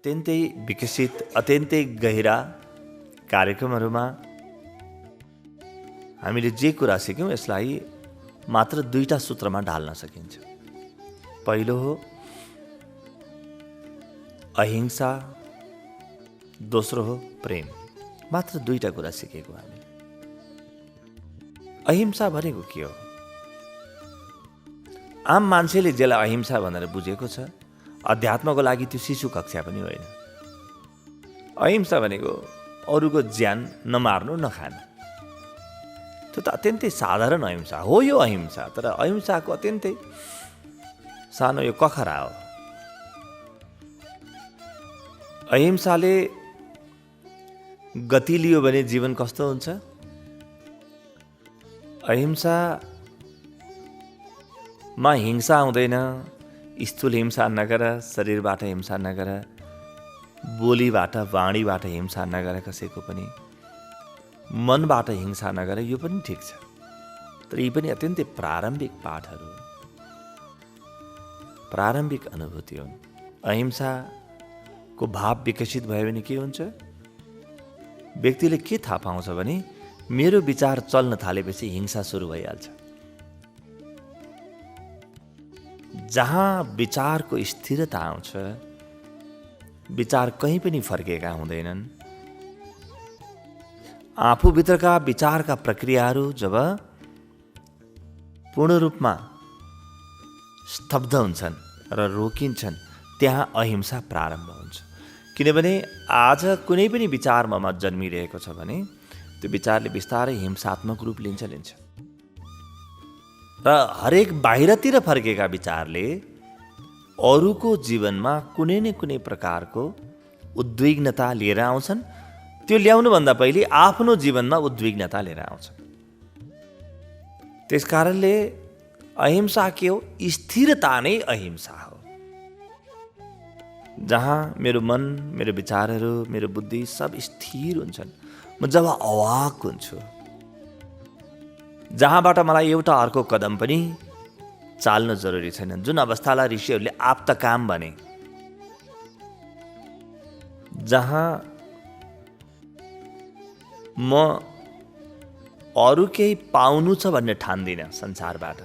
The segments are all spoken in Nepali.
अत्यन्तै विकसित, अत्यन्तै गहिरा कार्यक्रमहरूमा हामीले जे कुरा सिक्यौँ यसलाई मात्र 2टा सूत्रमा ढाल्न सकिन्छ। पहिलो हो अहिंसा, दोस्रो हो प्रेम। मात्र 2टा कुरा सिकेको हामी। अहिंसा भनेको के हो? आम मान्छेले जसलाई अहिंसा भनेर बुझेको छ, अध्यात्मको लागि त्यो शिशु कक्षा पनि होइन। अहिंसा भनेको अरूको ज्यान नमार्नु, नखानु। त्यो त अत्यन्तै साधारण अहिंसा हो। यो अहिंसा, तर अहिंसाको अत्यन्तै सानो यो कखरा हो। अहिंसाले गति लियो भने जीवन कस्तो हुन्छ? अहिंसामा हिंसा हुँदैन। स्थूल हिंसा नगर, शरीरबाट हिंसा नगर, बोलीबाट, वाणीबाट हिंसा नगर, कसैको पनि मनबाट हिंसा नगर। यो पनि ठिक छ, तर यी पनि अत्यन्तै प्रारम्भिक पाठहरू, प्रारम्भिक अनुभूति हुन्। अहिंसाको भाव विकसित भयो भने के हुन्छ? व्यक्तिले के थाहा पाउँछ भने मेरो विचार चल्न थालेपछि हिंसा सुरु भइहाल्छ। जहाँ विचारको स्थिरता आउँछ, विचार कहीँ पनि फर्केका हुँदैनन्। आफूभित्रका विचारका प्रक्रियाहरू जब पूर्ण रूपमा स्तब्ध हुन्छन् र रोकिन्छन्, त्यहाँ अहिंसा प्रारम्भ हुन्छ। किनभने आज कुनै पनि विचार ममा जन्मिरहेको छ भने त्यो विचारले बिस्तारै हिंसात्मक रूप लिन्छ। र हरेक बाहिरतिर फर्केका विचारले अरूको जीवनमा कुनै न कुनै प्रकारको उद्विग्नता लिएर आउँछन्। त्यो ल्याउनुभन्दा पहिले आफ्नो जीवनमा उद्विग्नता लिएर आउँछन्। त्यसकारणले अहिंसा के हो? स्थिरता नै अहिंसा हो। जहाँ मेरो मन, मेरो विचारहरू, मेरो बुद्धि सब स्थिर हुन्छन्, म जब अवाक हुन्छु, जहाँबाट मलाई एउटा अर्को कदम पनि चाल्न जरुरी छैन। जुन अवस्थालाई ऋषिहरूले आप्तकाम भने, जहाँ म अरू केही पाउनु छ भन्ने ठान्दिनँ संसारबाट,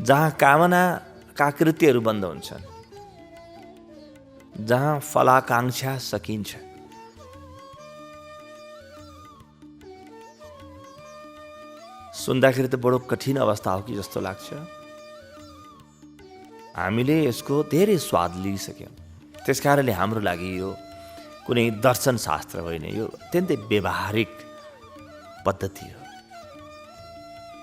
जहाँ कामनाका कृत्यहरू बन्द हुन्छन्, जहाँ फलाकांक्षा सकिन्छ, सुन्दाखेरि त बडो कठिन अवस्था हो कि जस्तो लाग्छ। हामीले यसको धेरै स्वाद लिइसक्यौँ। त्यसकारणले हाम्रो लागि यो कुनै दर्शन शास्त्र होइन, यो अत्यन्तै व्यवहारिक पद्धति हो।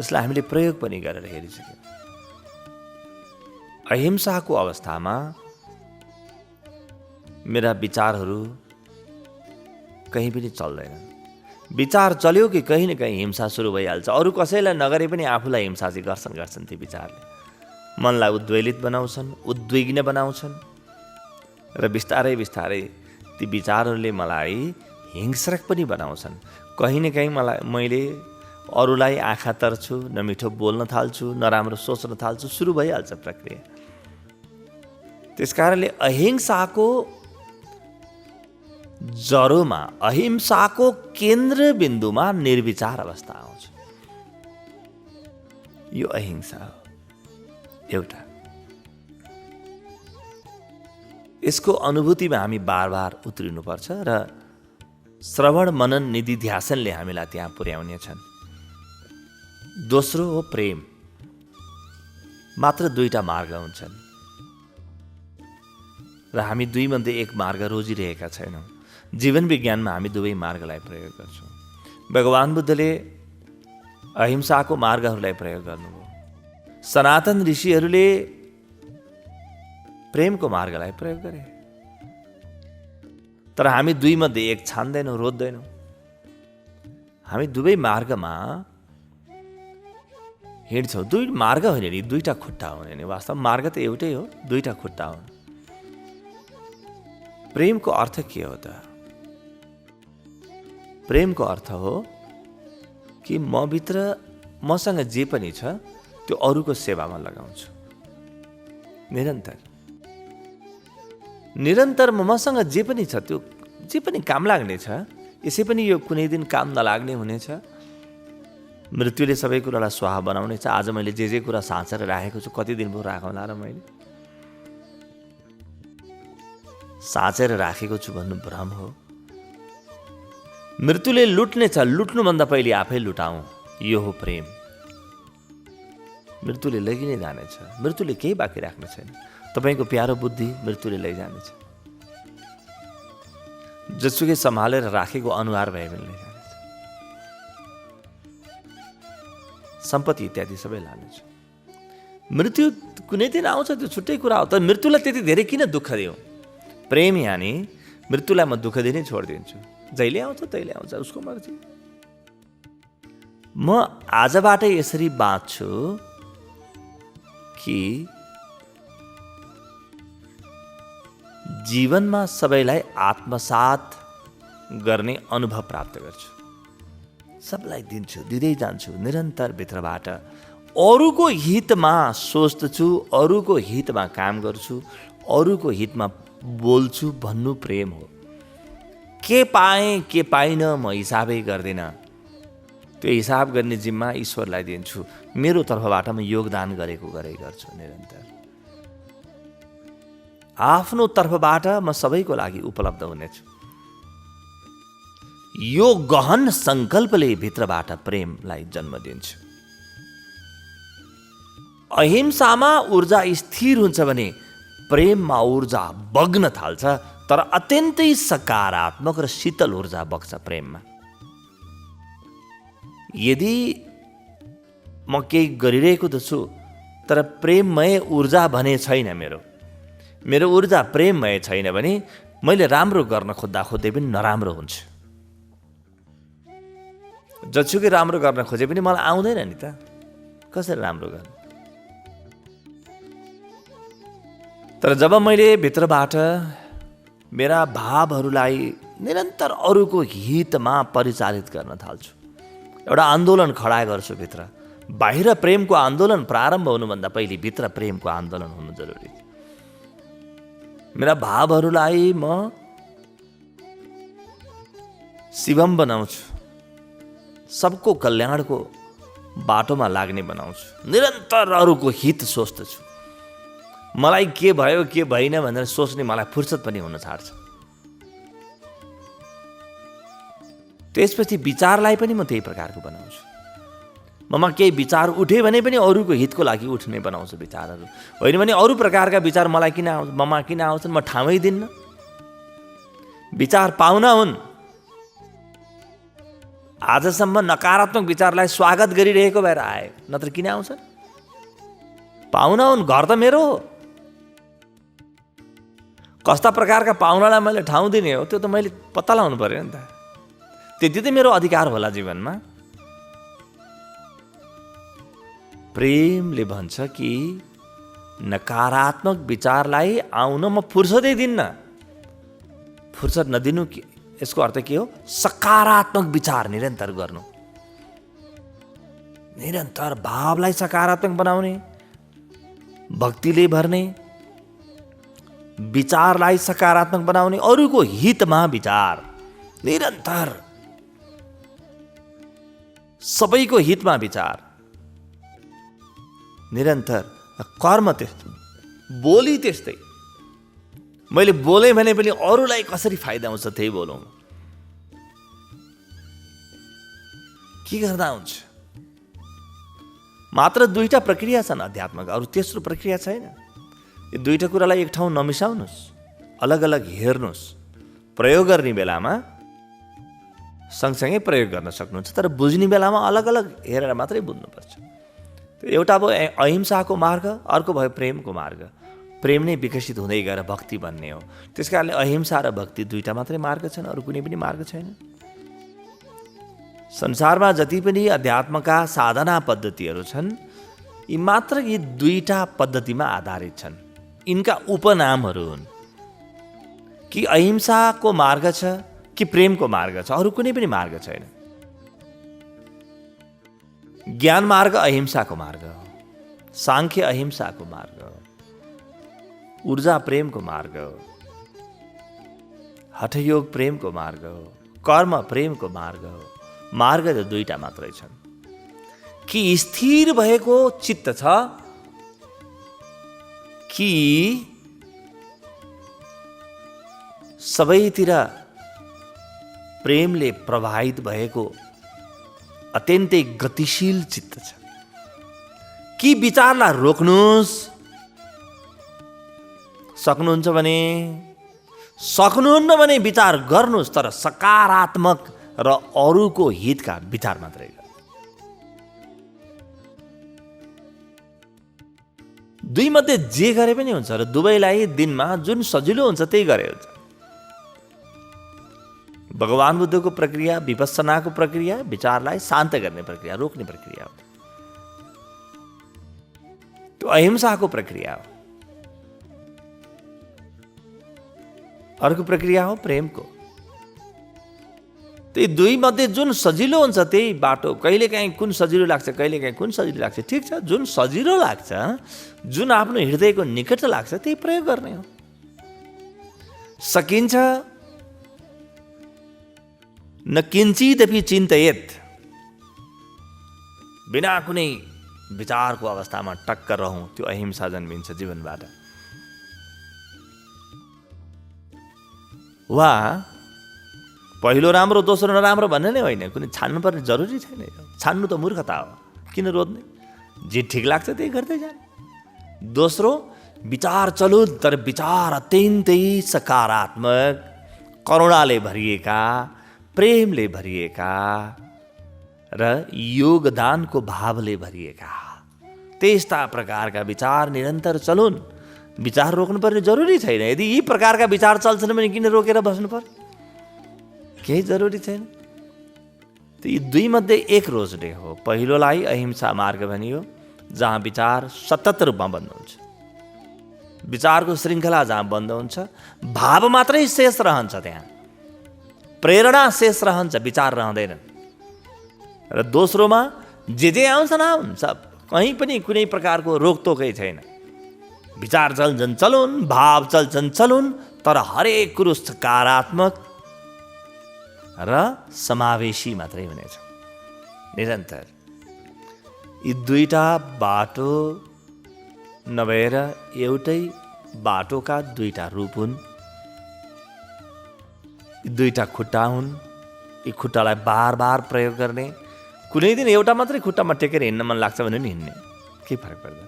यसलाई हामीले प्रयोग पनि गरेर हेरिसक्यौँ। अहिंसाको अवस्थामा मेरा विचारहरू कहीँ पनि चल्दैनन्। विचार चल्यो कि कहीँ न कहीँ हिंसा सुरु भइहाल्छ। अरू कसैलाई नगरे पनि आफूलाई हिंसा चाहिँ गर्छन् ती विचारले। मनलाई उद्वेलित बनाउँछन्, उद्विग्न बनाउँछन् र बिस्तारै बिस्तारै ती विचारहरूले मलाई हिंस्रक पनि बनाउँछन्। कहीँ न कहीँ मैले अरूलाई आँखा तर्छु, नमिठो बोल्न थाल्छु, नराम्रो सोच्न थाल्छु, सुरु भइहाल्छ प्रक्रिया। त्यसकारणले अहिंसाको जरोमा, अहिंसाको केन्द्रबिन्दुमा निर्विचार अवस्था आउँछ। यो अहिंसा हो एउटा। यसको अनुभूतिमा हामी बार बार उत्रिनुपर्छ र श्रवण, मनन, निधिध्यासनले हामीलाई त्यहाँ पुर्याउनेछन्। दोस्रो हो प्रेम। मात्र 2टा मार्ग हुन्छन् र हामी 2 मध्ये एक मार्ग रोजिरहेका छैनौँ। जीवन विज्ञानमा हामी दुवै मार्गलाई प्रयोग गर्छौँ। भगवान बुद्धले अहिंसाको मार्गहरूलाई प्रयोग गर्नुभयो। सनातन ऋषिहरूले प्रेमको मार्गलाई प्रयोग गरे। तर हामी 2 मध्ये एक छान्दैनौँ, रोज्दैनौँ। हामी दुवै मार्गमा हिँड्छौँ। 2 मार्ग होइन नि, 2टा खुट्टा हुने नि। वास्तवमा मार्ग त एउटै हो, 2टा खुट्टा हुन्। प्रेमको अर्थ के हो त? प्रेमको अर्थ हो कि मसँग जे पनि छ त्यो अरूको सेवामा लगाउँछु निरन्तर। निरन्तर मसँग जे पनि छ त्यो जे पनि काम लाग्ने छ, यसै पनि यो कुनै दिन काम नलाग्ने हुनेछ। मृत्युले सबै कुरालाई स्वाहा बनाउनेछ। आज मैले जे कुरा साँचेर राखेको छु कति दिन भयो राखौँला र मैले साँचेर राखेको छु भन्नु भ्रम हो। मृत्युले लुट्नेछ, लुट्नुभन्दा पहिले आफै लुटाउँ, यो हो प्रेम। मृत्युले लगिनै जानेछ, मृत्युले केही बाँकी राख्ने छैन। तपाईँको प्यारो बुद्धि मृत्युले लैजानेछ। जसुकै सम्हालेर राखेको अनुहार भए पनि लैजानेछ। सम्पत्ति इत्यादि सबै लानेछ। मृत्यु कुनै दिन आउँछ, त्यो छुट्टै कुरा हो। तर मृत्युलाई त्यति धेरै किन दुःख दिउँ? प्रेम यानी मृत्युलाई म दुःख दिनै छोडिदिन्छु। जहिले आउँछ तहिले आउँछ, उसको मर्जी। म आजबाटै यसरी बाँच्छु कि जीवनमा सबैलाई आत्मसात गर्ने अनुभव प्राप्त गर्छु। सबलाई दिन्छु, दिँदै जान्छु निरन्तर भित्रबाट। अरूको हितमा सोच्दछु, अरूको हितमा काम गर्छु, अरूको हितमा बोल्छु भन्नु प्रेम हो। के पाएँ के पाइनँ म हिसाबै गर्दिनँ। त्यो हिसाब गर्ने जिम्मा ईश्वरलाई दिन्छु। मेरो तर्फबाट म योगदान गरेको गर्छु निरन्तर। आफ्नो तर्फबाट म सबैको लागि उपलब्ध हुनेछु। यो गहन सङ्कल्पले भित्रबाट प्रेमलाई जन्म दिन्छु। अहिंसामा ऊर्जा स्थिर हुन्छ भने प्रेममा ऊर्जा बग्न थाल्छ, तर अत्यन्तै सकारात्मक र शीतल ऊर्जा बग्छ प्रेममा। यदि म केही गरिरहेको त छु, तर प्रेममय ऊर्जा भने छैन, मेरो ऊर्जा प्रेममय छैन भने मैले राम्रो गर्न खोज्दै पनि नराम्रो हुन्छ। जसुकै राम्रो गर्न खोजे पनि मलाई आउँदैन नि त, कसरी राम्रो गर्नु? तर जब मैले भित्रबाट मेरा भावहरूलाई निरन्तर अरूको हितमा परिचालित गर्न थाल्छु, एउटा आन्दोलन खडा गर्छु भित्र। बाहिर प्रेमको आन्दोलन प्रारम्भ हुनुभन्दा पहिले भित्र प्रेमको आन्दोलन हुनु जरुरी। मेरा भावहरूलाई म शिवम बनाउँछु, सबको कल्याणको बाटोमा लाग्ने बनाउँछु। निरन्तर अरूको हित सोच्दछु। मलाई के भयो के भएन भनेर सोच्ने मलाई फुर्सद पनि हुन छाड्छ। त्यसपछि विचारलाई पनि म त्यही प्रकारको बनाउँछु। ममा केही विचार उठे भने पनि अरूको हितको लागि उठ्ने बनाउँछु विचारहरू। होइन भने अरू प्रकारका विचार मलाई किन आउँछ, ममा किन आउँछन्, म ठाउँै दिन्न। विचार पाहुना हुन्। आजसम्म नकारात्मक विचारलाई स्वागत गरिरहेको भएर आए, नत्र किन आउँछन्? पाहुना हुन्, घर त मेरो हो। कस्ता प्रकारका पाहुनालाई मैले ठाउँ दिने हो त्यो त मैले पत्ता लगाउनु पर्यो नि त। त्यति त मेरो अधिकार होला जीवनमा। प्रेमले भन्छ कि नकारात्मक विचारलाई आउन म फुर्सदै दिन्न। फुर्सद नदिनु कि यसको अर्थ के हो? सकारात्मक विचार निरन्तर गर्नु। निरन्तर भावलाई सकारात्मक बनाउने, भक्तिले भर्ने, विचारलाई सकारात्मक बनाउने, अरूको हितमा विचार निरन्तर, सबैको हितमा विचार निरन्तर। कर्म त्यस्तो, बोली त्यस्तै। मैले बोलेँ भने पनि अरूलाई कसरी फाइदा हुन्छ त्यही बोलौँ। के गर्दा हुन्छ? मात्र दुईटा प्रक्रिया छन् अध्यात्मका, अरू तेस्रो प्रक्रिया छैन। यो दुईटा कुरालाई एक ठाउँ नमिसाउनुहोस्, अलग अलग हेर्नुहोस्। प्रयोग गर्ने बेलामा सँगसँगै प्रयोग गर्न सक्नुहुन्छ, तर बुझ्ने बेलामा अलग अलग हेरेर मात्रै बुझ्नुपर्छ। एउटा भयो अहिंसाको मार्ग, अर्को भयो प्रेमको मार्ग। प्रेम नै विकसित हुँदै गएर भक्ति भन्ने हो। त्यस कारणले अहिंसा र भक्ति दुईटा मात्रै मार्ग छन्, अरू कुनै पनि मार्ग छैन। संसारमा जति पनि अध्यात्मका साधना पद्धतिहरू छन्, यी मात्र यी दुईटा पद्धतिमा आधारित छन्। यिनका उपनामहरू हुन्। कि अहिंसाको मार्ग छ कि प्रेमको मार्ग छ, अरू कुनै पनि मार्ग छैन। ज्ञान मार्ग अहिंसाको मार्ग हो, सांख्य अहिंसाको मार्ग हो, ऊर्जा प्रेमको मार्ग हो, हठयोग प्रेमको मार्ग हो, कर्म प्रेमको मार्ग हो। मार्ग त दुईटा मात्रै छन्। कि स्थिर भएको चित्त छ, कि सबैतिर प्रेमले प्रभावित भएको अत्यन्तै गतिशील चित्त छ। कि विचारलाई रोक्नुहोस्, सक्नुहुन्छ भने, सक्नुहुन्न भने विचार गर्नुहोस्, तर सकारात्मक र अरूको हितका विचार मात्रै गर्नु। दुई मध्ये जे गरे पनि हुन्छ र दुवैलाई दिनमा जुन सजिलो हुन्छ त्यही गरे हुन्छ। भगवान बुद्धको प्रक्रिया, विपस्सनाको प्रक्रिया विचारलाई शान्त गर्ने प्रक्रिया, रोक्ने प्रक्रिया हो। त्यो अहिंसाको प्रक्रिया हो। अर्को प्रक्रिया हो प्रेमको। त्यही दुई मध्ये जुन सजिलो हुन्छ त्यही बाटो। कहिलेकाहीँ कुन सजिलो लाग्छ, कहिलेकाहीँ कुन सजिलो लाग्छ, ठिक छ। जुन सजिलो लाग्छ, जुन आफ्नो हृदयको निकट लाग्छ त्यही प्रयोग गर्ने हो। सकिन्छ न किञ्चिदपि चिन्तयेत्, बिना कुनै विचारको अवस्थामा टक्क रहौँ, त्यो अहिंसा जन्मिन्छ जीवनबाट। वा पहिलो राम्रो दोस्रो नराम्रो भन्ने नै होइन, कुनै छान्नुपर्ने जरुरी छैन। छान्नु त मूर्खता हो, किन रोज्ने? जे ठिक लाग्छ त्यही गर्दै जाने। दोस्रो विचार चलुन्, तर विचार अत्यन्तै सकारात्मक, करुणाले भरिएका, प्रेमले भरिएका र योगदानको भावले भरिएका। त्यस्ता प्रकारका विचार निरन्तर चलुन्। विचार रोक्नुपर्ने जरुरी छैन। यदि यी प्रकारका विचार चल्छन् भने किन रोकेर बस्नु पर्यो? केही जरुरी छैन। त यी दुई मध्ये एक रोज्ने हो। पहिलोलाई अहिंसा मार्ग भनियो, जहाँ विचार सतत रूपमा बन्द हुन्छ, विचारको श्रृङ्खला जहाँ बन्द हुन्छ, भाव मात्रै शेष रहन्छ, त्यहाँ प्रेरणा शेष रहन्छ, विचार रहँदैन। र दोस्रोमा जे आउँछन् आउन्, सब कहीँ पनि कुनै प्रकारको रोकटोकै छैन। विचार चल्छन् चलुन्, भाव चल्छन् चलुन्, तर हरेक कुरो सकारात्मक र समावेशी मात्रै हुनेछ निरन्तर। यी दुईटा बाटो नभएर एउटै बाटोका दुईटा रूप हुन्। यी दुईटा खुट्टा हुन्। यी खुट्टालाई बार बार प्रयोग गर्ने। कुनै दिन एउटा मात्रै खुट्टामा टेकेर हिँड्न मन लाग्छ भने नि हिँड्ने, के फरक पर्दैन।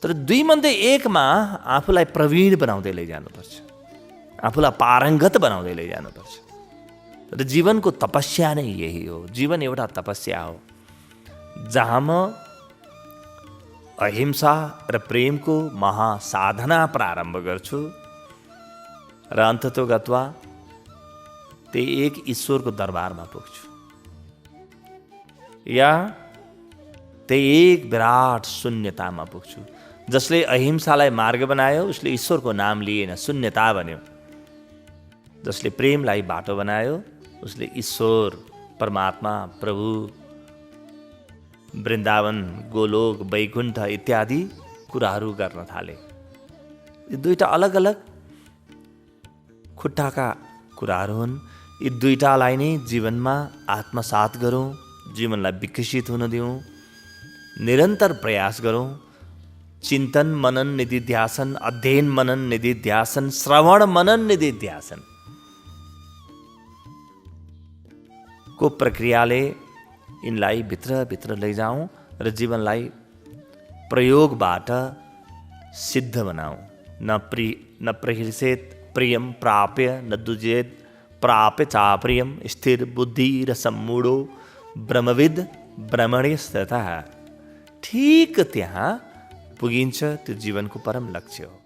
तर दुई मध्ये एकमा आफूलाई प्रवीण बनाउँदै लैजानुपर्छ, आफूलाई पारङ्गत बनाउँदै लैजानुपर्छ। र जीवनको तपस्या नै यही हो। जीवन एउटा तपस्या हो, जहाँ म अहिंसा र प्रेमको महासाधना प्रारम्भ गर्छु र अन्ततोगत्वा त्यही एक ईश्वरको दरबारमा पुग्छु, या त्यही एक विराट शून्यतामा पुग्छु। जसले अहिंसालाई मार्ग बनायो उसले ईश्वरको नाम लिएन, शून्यता भन्यो। जसले प्रेमलाई बाटो बनायो उसले ईश्वर, परमात्मा, प्रभु, वृन्दावन, गोलोक, वैकुण्ठ इत्यादि कुराहरू गर्न थाले। यी दुईटा अलग अलग खुट्टाका कुराहरू हुन्। यी दुईटालाई नै जीवनमा आत्मसात गरौँ, जीवनलाई विकसित हुन दिउँ, निरन्तर प्रयास गरौँ। चिन्तन मनन निधिध्यासन, अध्ययन मनन निधिध्यासन, श्रवण मनन निधिध्यासन को प्रक्रियाले यिनलाई भित्र लैजाउँ र जीवनलाई प्रयोगबाट सिद्ध बनाऊ। न प्रहृषेत प्रियम प्राप्य, न दुजेत प्राप्य चाप्रियम, स्थिर बुद्धि र सम्मूढो ब्रह्मविद ब्रह्मणे स्थितः। ठीक त्यहाँ पुगिन्छ, त्यो जीवनको परम लक्ष्य हो।